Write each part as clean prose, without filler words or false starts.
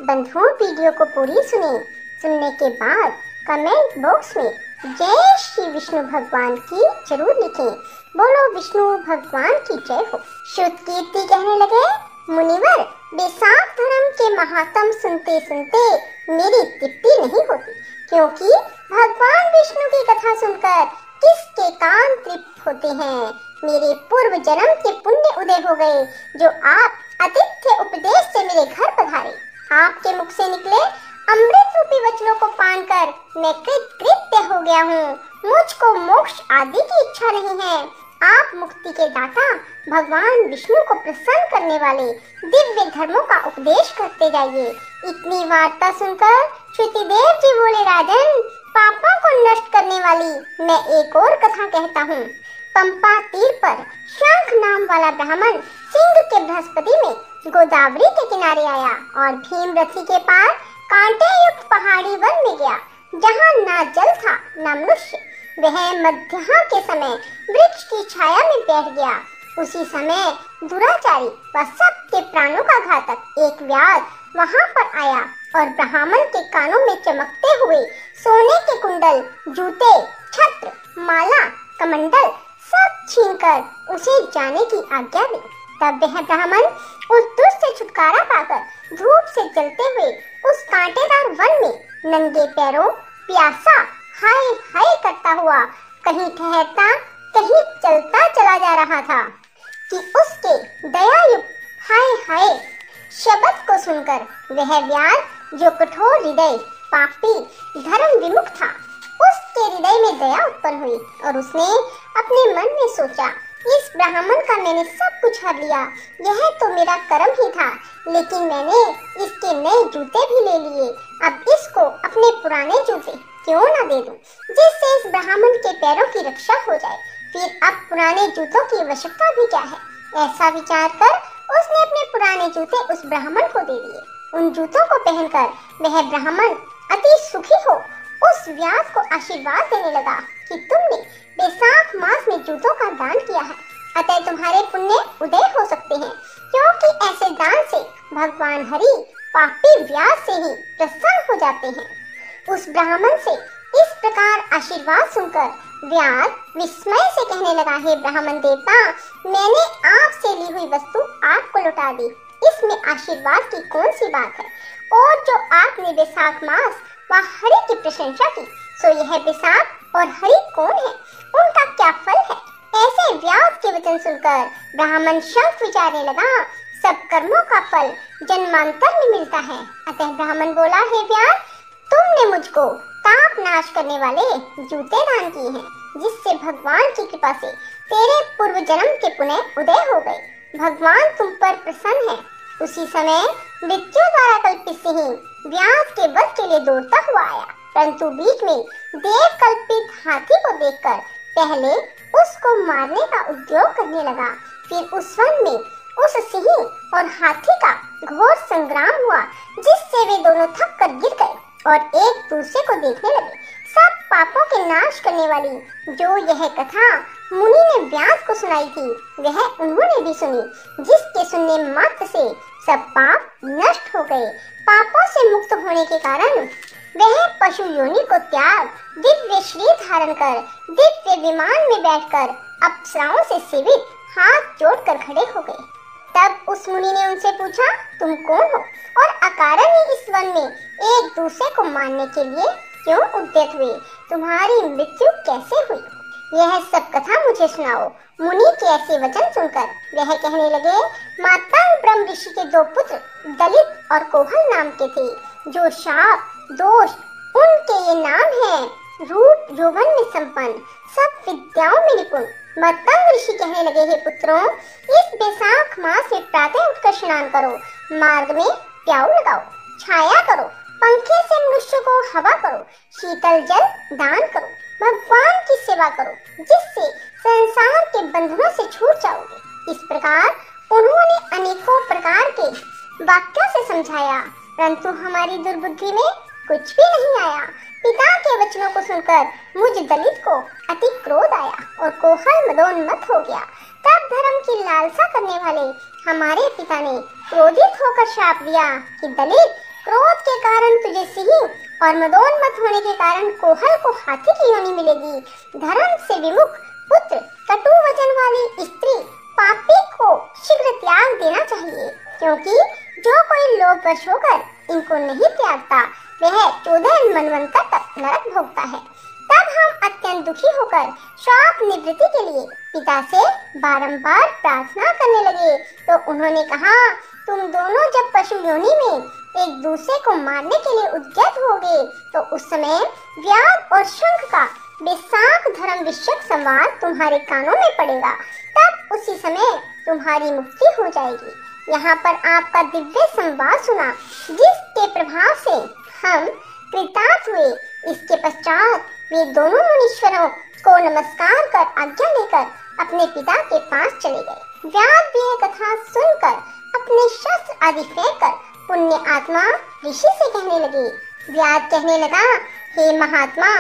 बंधुओं, वीडियो को पूरी सुने। सुनने के बाद कमेंट बॉक्स में जय श्री विष्णु भगवान की जरूर लिखें। बोलो विष्णु भगवान की जय हो। श्रुत कीर्ति कहने लगे, मुनिवर, बैसाख धर्म के महात्म सुनते सुनते मेरी तृप्ति नहीं होती, क्योंकि भगवान विष्णु की कथा सुनकर किसके कान तृप्त होते हैं। मेरे पूर्व जन्म के पुण्य उदय हो गए, जो आप आतिथ्य उपदेश से मेरे घर पधारे। आपके मुख से निकले अमृत रूपी वचनों को पान कर मैं कृतकृत्य हो गया हूँ। मुझको मोक्ष आदि की इच्छा नहीं है। आप मुक्ति के दाता भगवान विष्णु को प्रसन्न करने वाले दिव्य धर्मों का उपदेश करते जाइए। इतनी वार्ता सुनकर श्रुतिदेव जी बोले, राजन, पापों को नष्ट करने वाली मैं एक और कथा कहता हूँ। पंपा तीर पर शंख नाम वाला ब्राह्मण सिंह के बृहस्पति में गोदावरी के किनारे आया और भीमरथी के पार कांटे युक्त पहाड़ी वन में गया, जहाँ ना जल था ना मनुष्य। वह मध्याह्न के समय वृक्ष की छाया में बैठ गया। उसी समय दुराचारी व सबके प्राणों का घातक एक व्याध वहाँ पर आया और ब्राह्मण के कानों में चमकते हुए सोने के कुंडल, जूते, छत्र, माला, कमंडल सब छीनकर उसे जाने की आज्ञा दी। तब वह ब्राह्मण उस दुष्ट से छुटकारा पाकर धूप से जलते हुए उस कांटेदार वन में नंगे पैरों प्यासा हाय हाय करता हुआ कहीं ठहरता कहीं चलता चला जा रहा था कि उसके दयायुक्त हाय हाय शब्द को सुनकर वह व्याध, जो कठोर हृदय, पापी, धर्म विमुख था, उसके हृदय में दया उत्पन्न हुई और उसने अपने मन में सोचा, इस ब्राह्मण का मैंने सब कुछ हर लिया। यह तो मेरा कर्म ही था, लेकिन मैंने इसके नए जूते भी ले लिए। अब इसको अपने पुराने जूते क्यों ना दे दूं, जिससे इस ब्राह्मण के पैरों की रक्षा हो जाए। फिर अब पुराने जूतों की आवश्यकता भी क्या है। ऐसा विचार कर उसने अपने पुराने जूते उस ब्राह्मण को दे दिए। उन जूतों को पहनकर वह ब्राह्मण अति सुखी हो उस व्याध को आशीर्वाद देने लगा कि तुमने बैसाख मास में जूतों का दान किया है, अतः तुम्हारे पुण्य उदय हो सकते हैं, क्योंकि ऐसे दान से भगवान हरि पापी व्याध से ही प्रसन्न हो जाते हैं। उस ब्राह्मण से इस प्रकार आशीर्वाद सुनकर व्याध विस्मय से कहने लगा, हे ब्राह्मण देवता, मैंने आपसे ली हुई वस्तु आपको लौटा दी। इसमें आशीर्वाद की कौन सी बात है। और जो आपने बैसाख मास व हरि की प्रशंसा की, सो यह बैसाख और हरि कौन है, उनका क्या फल है। ऐसे व्याध के वचन सुनकर ब्राह्मण शंख विचारने लगा, सब कर्मों का फल जन्मांतर में मिलता है। अतः ब्राह्मण बोला, हे व्याध, तुमने मुझको ताप नाश करने वाले जूते दान किए हैं, जिससे भगवान की कृपा से तेरे पूर्व जन्म के पुण्य उदय हो गए। भगवान तुम पर प्रसन्न है। उसी समय मृत्यु द्वारा कल्पित सिंह व्याध के वध के लिए दौड़ता हुआ आया, परंतु बीच में देव कल्पित हाथी को देखकर पहले उसको मारने का उद्योग करने लगा। फिर उस वन में उस सिंह और हाथी का घोर संग्राम हुआ, जिससे वे दोनों थक कर गिर गए और एक दूसरे को देखने लगे। सब पापों के नाश करने वाली जो यह कथा मुनि ने व्यास को सुनाई थी, वह उन्होंने भी सुनी, जिसके सुनने मात्र से सब पाप नष्ट हो गए। पापों से मुक्त होने के कारण वह पशु योनि को त्याग दिव्य शरीर धारण कर दिव्य विमान में बैठकर अप्सराओं से सेवित हाथ जोड़कर खड़े हो गए। तब उस मुनि ने उनसे पूछा, तुम कौन हो और अकारण ही इस वन में एक दूसरे को मारने के लिए क्यों उद्यत हुए। तुम्हारी मृत्यु कैसे हुई, यह सब कथा मुझे सुनाओ। मुनि के ऐसे वचन सुनकर वह कहने लगे, मातंग ब्रह्म ऋषि के दो पुत्र दलित और कोहल नाम के थे, जो शाप दोष उनके ये नाम हैं, रूप यौवन में संपन्न, सब विद्याओं में निपुण। मतंग ऋषि कहने लगे, हे पुत्रों, इस बैसाख मास में प्रातः उठकर स्नान करो, मार्ग में प्याऊ लगाओ, छाया करो, पंखे से मनुष्य को हवा करो, शीतल जल दान करो, भगवान की सेवा करो, जिससे संसार के बंधनों से छूट जाओगे। इस प्रकार उन्होंने अनेकों प्रकार के वाक्यों से समझाया, परंतु हमारी दुर्बुद्धि में कुछ भी नहीं आया। पिता के वचनों को सुनकर मुझ दलित को अति क्रोध आया और कोहल मदोन्मत्त हो गया। तब धर्म की लालसा करने वाले हमारे पिता ने क्रोधित होकर श्राप दिया कि दलित, क्रोध के कारण तुझे सिंह और मदोन्मत्त होने के कारण कोहल को हाथी की योनि मिलेगी। धर्म से विमुख पुत्र, कटु वचन वाली स्त्री, पापी को शीघ्र त्याग देना चाहिए, क्योंकि जो कोई लोभवश होकर इनको नहीं त्यागता वह 14 मनवंतर तक नरक भोगता है। तब हम अत्यंत दुखी होकर श्राप निवृत्ति के लिए पिता से बारंबार प्रार्थना करने लगे। तो उन्होंने कहा, तुम दोनों जब पशु योनि में एक दूसरे को मारने के लिए उद्यत होगे तो उस समय व्याध और शंख का बेसाख धर्म विषयक संवाद तुम्हारे कानों में पड़ेगा। तब उसी समय तुम्हारी मुक्ति हो जाएगी। यहाँ पर आपका दिव्य संवाद सुना, जिसके प्रभाव से हम कृतार्थ हुए। इसके पश्चात वे दोनों मुनीश्वरों को नमस्कार कर आज्ञा लेकर अपने पिता के पास चले गए। व्याध भी यह कथा सुनकर अपने शस्त्र आदि फेंक कर पुण्य आत्मा ऋषि से कहने लगे। व्याध कहने लगा, हे महात्मा,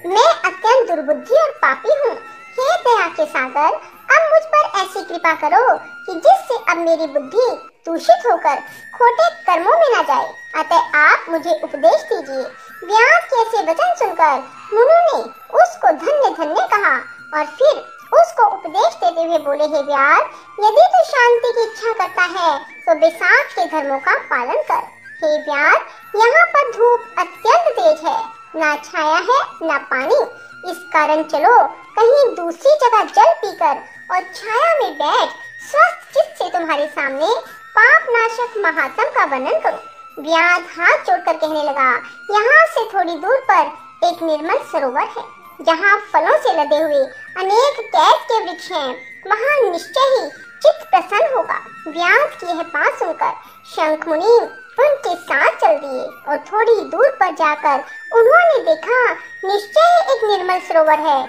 मैं अत्यंत दुर्बुद्धि और पापी हूँ। हे दया के सागर, अब मुझ पर ऐसी कृपा करो कि जिससे अब मेरी बुद्धि दूषित होकर खोटे कर्मों में न जाए। अतः आप मुझे उपदेश दीजिए। व्याध के ऐसे वचन सुनकर मुनु ने उसको धन्य धन्य कहा और फिर उसको उपदेश देते हुए बोले, हे व्याध, यदि तू शांति की इच्छा करता है तो बैसाख के धर्मों का पालन कर। हे व्याध, यहाँ पर धूप अत्यंत तेज है, ना छाया है ना पानी। इस कारण चलो कहीं दूसरी जगह जल पीकर और छाया में बैठ स्वस्थ चित्त से तुम्हारे सामने पाप नाशक महात्म का वर्णन करो। व्याध हाथ जोड़कर कहने लगा, यहाँ से थोड़ी दूर पर एक निर्मल सरोवर है, जहाँ फलों से लदे हुए अनेक कैद के वृक्ष हैं। वहाँ निश्चय ही चित्त प्रसन्न होगा। व्याध की यह बात सुनकर शंख मुनि उनके साथ चल दिए और थोड़ी दूर पर जाकर उन्होंने देखा निश्चय ही एक निर्मल सरोवर है।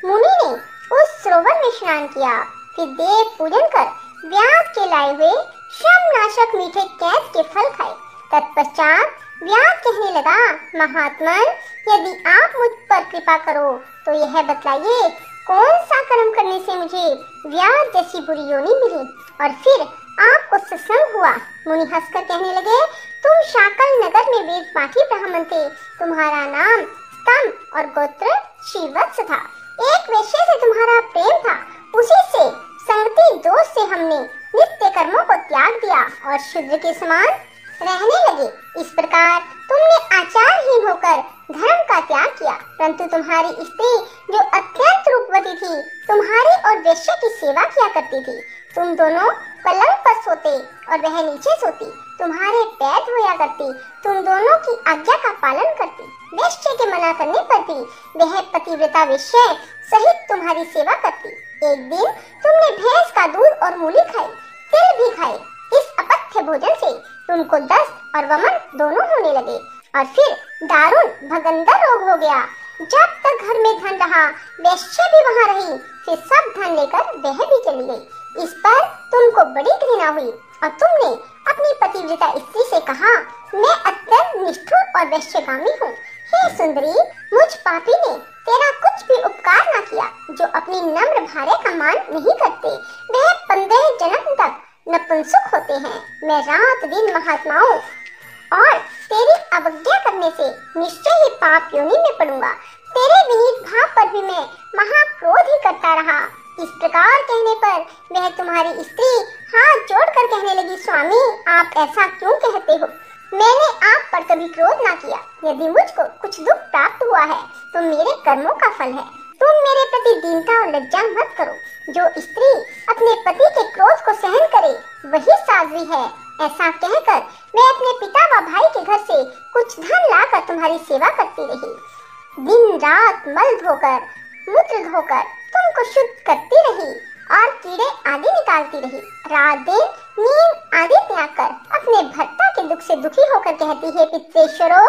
मुनि ने उस सरोवर में स्नान किया, फिर देव पूजन कर व्याध के लाए हुए श्रम नाशक मीठे कैद के फल खाए। तत्पश्चात व्याध कहने लगा, महात्मन, यदि आप मुझ पर कृपा करो तो यह बतलाइए कौन सा कर्म करने से मुझे व्याध जैसी बुरी योनि मिली और फिर आपको सत्संग हुआ। मुनि हंसकर कहने लगे, तुम शाकल नगर में वेद पाठी ब्राह्मण थे। तुम्हारा नाम स्तंभ और गोत्र श्रीवत्स था। एक वेश्या से तुम्हारा प्रेम था, उसी से संगति दोष से हमने नित्य कर्मों को त्याग दिया और शूद्र के समान रहने लगे। इस प्रकार तुमने आचारहीन होकर धर्म का त्याग किया, परंतु तुम्हारी स्त्री जो अत्यंत रूपवती थी तुम्हारी और वेश्या की सेवा किया करती थी। तुम दोनों पलंग पर सोते और वह नीचे सोती, तुम्हारे पैर धोया करती, तुम दोनों की आज्ञा का पालन करती। वेश्या के मना करने पर भी वह पतिव्रता वेश्या सहित तुम्हारी सेवा करती। एक दिन तुमने भैंस का दूध और मूली खाई, तिल भी खाए। इस अपथ्य भोजन से तुमको दस्त और वमन दोनों होने लगे और फिर दारुण भगंदर रोग हो गया। जब तक घर में धन रहा वैश्य भी वहाँ रही, फिर सब धन लेकर वह भी चली गई। इस पर तुमको बड़ी घृणा हुई और तुमने अपनी पतिव्रता स्त्री से कहा, मैं अत्यंत निष्ठुर और वैश्यगामी हूँ। हे सुंदरी, मुझ पापी ने तेरा कुछ भी उपकार न किया। जो अपनी नम्र भार्या का मान नहीं करते वह 15 जन्म तक नपुंसक होते हैं। मैं रात दिन महात्माओं और तेरी अवज्ञा करने से निश्चय ही पाप योनि में पड़ूंगा। तेरे विनीत भाव पर भी मैं महाक्रोध ही करता रहा। इस प्रकार कहने पर वह तुम्हारी स्त्री हाथ जोड़कर कहने लगी, स्वामी, आप ऐसा क्यों कहते हो? मैंने आप पर कभी क्रोध ना किया। यदि मुझको कुछ दुख प्राप्त हुआ है तो मेरे कर्मों का फल है। तुम मेरे प्रति दीनता और लज्जा मत करो। जो स्त्री अपने पति के क्रोध को सहन करे वही साध्वी है। ऐसा कहकर मैं अपने पिता व भाई के घर से कुछ धन लाकर तुम्हारी सेवा करती रही। दिन रात मल धोकर मूत्र धोकर तुमको शुद्ध करती रही और कीड़े आदि निकालती रही। रात दिन नींद आदि त्याग कर अपने भर्ता के दुख से दुखी होकर कहती है, पितृेश्वरो,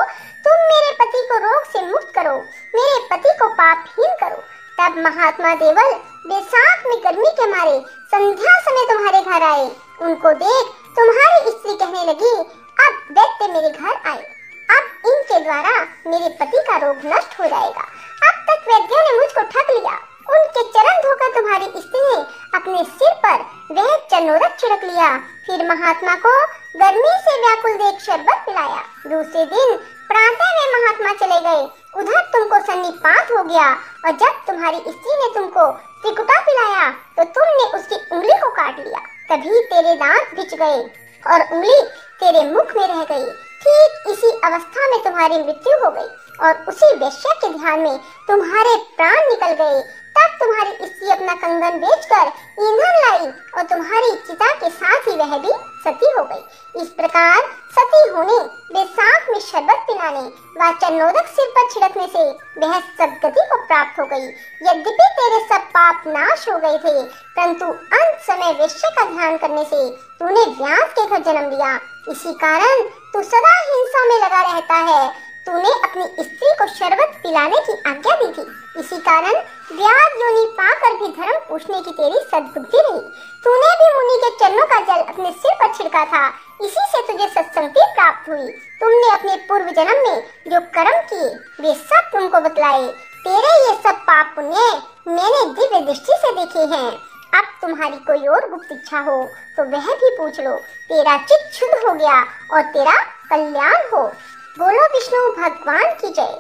तुम मेरे पति को रोग से मुक्त करो, मेरे पति को पापहीन करो। तब महात्मा देवल बैसाख में गर्मी के मारे संध्या समय तुम्हारे घर आए। उनको देख तुम्हारी स्त्री कहने लगी, अब दैत्य मेरे घर आए, अब इनके द्वारा मेरे पति का रोग नष्ट हो जाएगा। अब तक वैद्यों ने मुझको ठग लिया, उनके चरण धोकर तुम्हारी स्त्री ने अपने सिर पर वह चनोदक छिड़क लिया। फिर महात्मा को गर्मी से व्याकुल देख शरबत पिलाया। दूसरे दिन प्रातः वे महात्मा चले गए। उधर तुमको सन्निपात हो गया और जब तुम्हारी स्त्री ने तुमको त्रिकुटा पिलाया तो तुमने उसकी उंगली को काट लिया। तभी तेरे दांत भिज गए और उंगली तेरे मुख में रह गई। ठीक इसी अवस्था में तुम्हारी मृत्यु हो गई और उसी वेश्या के ध्यान में तुम्हारे प्राण निकल गए। तब तुम्हारी स्त्री अपना कंगन बेचकर ईंधन लाई और तुम्हारी चिता के साथ ही वह भी सती हो गई। इस प्रकार सती होने, बैसाख में शरबत पिलाने व चन्नोदक सिर पर छिड़कने से वह सदगति को प्राप्त हो गई। यद्यपि तेरे सब पाप नाश हो गए थे, परंतु अंत समय वेश्या का ध्यान करने से तूने व्यास के घर जन्म लिया। इसी कारण तू सदा हिंसा में लगा रहता है। तूने अपनी स्त्री को शरबत पिलाने की आज्ञा दी थी, इसी कारण व्याध योनि पाकर भी धर्म पूछने की तेरी सद्बुद्धि रही। तूने भी मुनि के चरणों का जल अपने सिर पर छिड़का था, इसी से तुझे सत्संगति प्राप्त हुई। तुमने अपने पूर्व जन्म में जो कर्म किए वे सब तुमको बतलाए। तेरे ये सब पाप पुण्य मैंने दिव्य दृष्टि से देखे हैं। अब तुम्हारी कोई और गुप्त इच्छा हो तो वह भी पूछ लो। तेरा चित्त शुद्ध हो गया और तेरा कल्याण हो। बोलो विष्णु भगवान की जय।